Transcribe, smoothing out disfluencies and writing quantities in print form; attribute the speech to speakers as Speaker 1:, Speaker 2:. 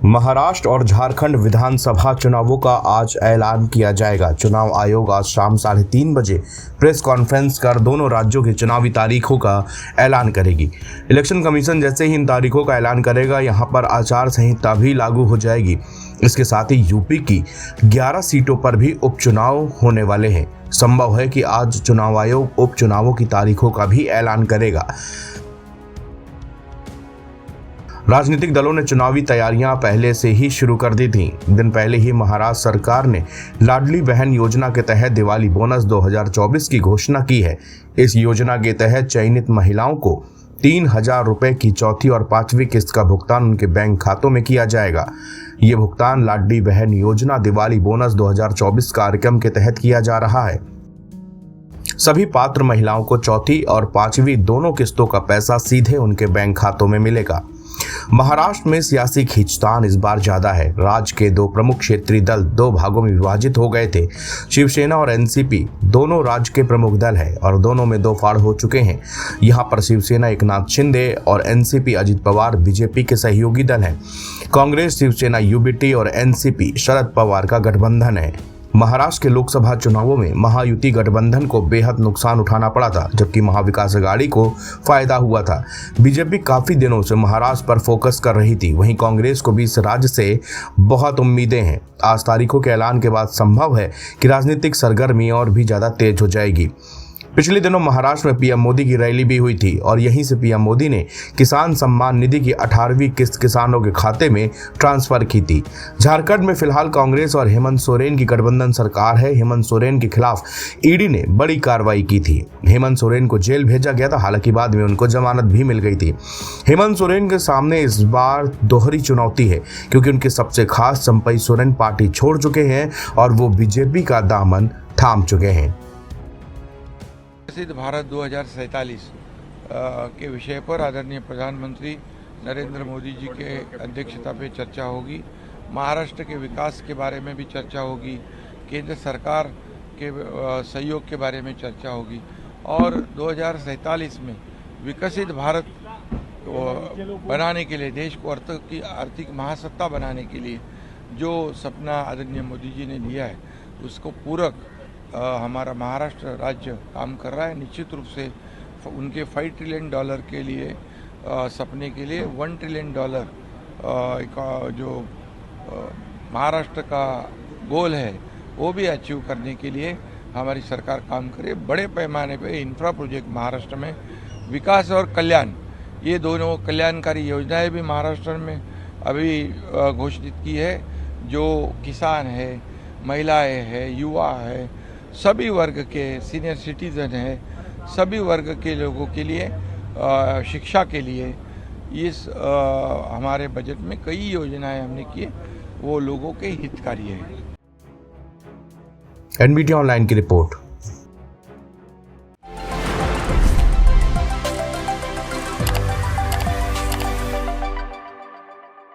Speaker 1: महाराष्ट्र और झारखंड विधानसभा चुनावों का आज ऐलान किया जाएगा। चुनाव आयोग आज शाम 3:30 बजे प्रेस कॉन्फ्रेंस कर दोनों राज्यों की चुनावी तारीखों का ऐलान करेगी। इलेक्शन कमीशन जैसे ही इन तारीखों का ऐलान करेगा, यहां पर आचार संहिता भी लागू हो जाएगी। इसके साथ ही यूपी की 11 सीटों पर भी उपचुनाव होने वाले हैं। संभव है कि आज चुनाव आयोग उपचुनावों की तारीखों का भी ऐलान करेगा। राजनीतिक दलों ने चुनावी तैयारियां पहले से ही शुरू कर दी थीं। दिन पहले ही महाराष्ट्र सरकार ने लाडली बहन योजना के तहत दिवाली बोनस 2024 की घोषणा की है। इस योजना के तहत चयनित महिलाओं को 3,000 रुपए की चौथी और पांचवी किस्त का भुगतान उनके बैंक खातों में किया जाएगा। ये भुगतान लाडली बहन योजना दिवाली बोनस 2024 कार्यक्रम के तहत किया जा रहा है। सभी पात्र महिलाओं को चौथी और पांचवी दोनों किस्तों का पैसा सीधे उनके बैंक खातों में मिलेगा। महाराष्ट्र में सियासी खींचतान इस बार ज्यादा है। राज्य के दो प्रमुख क्षेत्रीय दल दो भागों में विभाजित हो गए थे। शिवसेना और एनसीपी दोनों राज्य के प्रमुख दल हैं और दोनों में दो फाड़ हो चुके हैं। यहाँ पर शिवसेना एकनाथ शिंदे और एनसीपी अजित पवार बीजेपी के सहयोगी दल हैं। कांग्रेस, शिवसेना, यूबीटी और एनसीपी शरद पवार का गठबंधन है। महाराष्ट्र के लोकसभा चुनावों में महायुति गठबंधन को बेहद नुकसान उठाना पड़ा था, जबकि महाविकास अघाड़ी को फायदा हुआ था। बीजेपी काफी दिनों से महाराष्ट्र पर फोकस कर रही थी। वहीं कांग्रेस को भी इस राज्य से बहुत उम्मीदें हैं। आज तारीखों के ऐलान के बाद संभव है कि राजनीतिक सरगर्मी और भी ज्यादा तेज हो जाएगी। पिछले दिनों महाराष्ट्र में पीएम मोदी की रैली भी हुई थी और यहीं से पीएम मोदी ने किसान सम्मान निधि की 18वीं किस्त किसानों के खाते में ट्रांसफर की थी। झारखंड में फिलहाल कांग्रेस और हेमंत सोरेन की गठबंधन सरकार है। हेमंत सोरेन के खिलाफ ईडी ने बड़ी कार्रवाई की थी। हेमंत सोरेन को जेल भेजा गया था, हालांकि बाद में उनको जमानत भी मिल गई थी। हेमंत सोरेन के सामने इस बार दोहरी चुनौती है, क्योंकि उनके सबसे खास चंपई सोरेन पार्टी छोड़ चुके हैं और वो बीजेपी का दामन थाम चुके हैं।
Speaker 2: विकसित भारत 2047 के विषय पर आदरणीय प्रधानमंत्री नरेंद्र मोदी जी के अध्यक्षता पे चर्चा होगी। महाराष्ट्र के विकास के बारे में भी चर्चा होगी। केंद्र सरकार के सहयोग के बारे में चर्चा होगी और 2047 में विकसित भारत बनाने के लिए, देश को आर्थिक महासत्ता बनाने के लिए जो सपना आदरणीय मोदी जी ने लिया है, उसको पूरक हमारा महाराष्ट्र राज्य काम कर रहा है। निश्चित रूप से उनके $5 ट्रिलियन के लिए सपने के लिए $1 ट्रिलियन जो महाराष्ट्र का गोल है, वो भी अचीव करने के लिए हमारी सरकार काम करे। बड़े पैमाने पे इंफ्रा प्रोजेक्ट महाराष्ट्र में, विकास और कल्याण, ये दोनों कल्याणकारी योजनाएं भी महाराष्ट्र में अभी घोषित की है। जो किसान है, महिलाएं है, युवा है, सभी वर्ग के, सीनियर सिटीजन है, सभी वर्ग के लोगों के लिए, शिक्षा के लिए इस हमारे बजट में कई योजनाएं हमने की, वो लोगों के हितकारी है।
Speaker 1: एनबीटी ऑनलाइन की रिपोर्ट।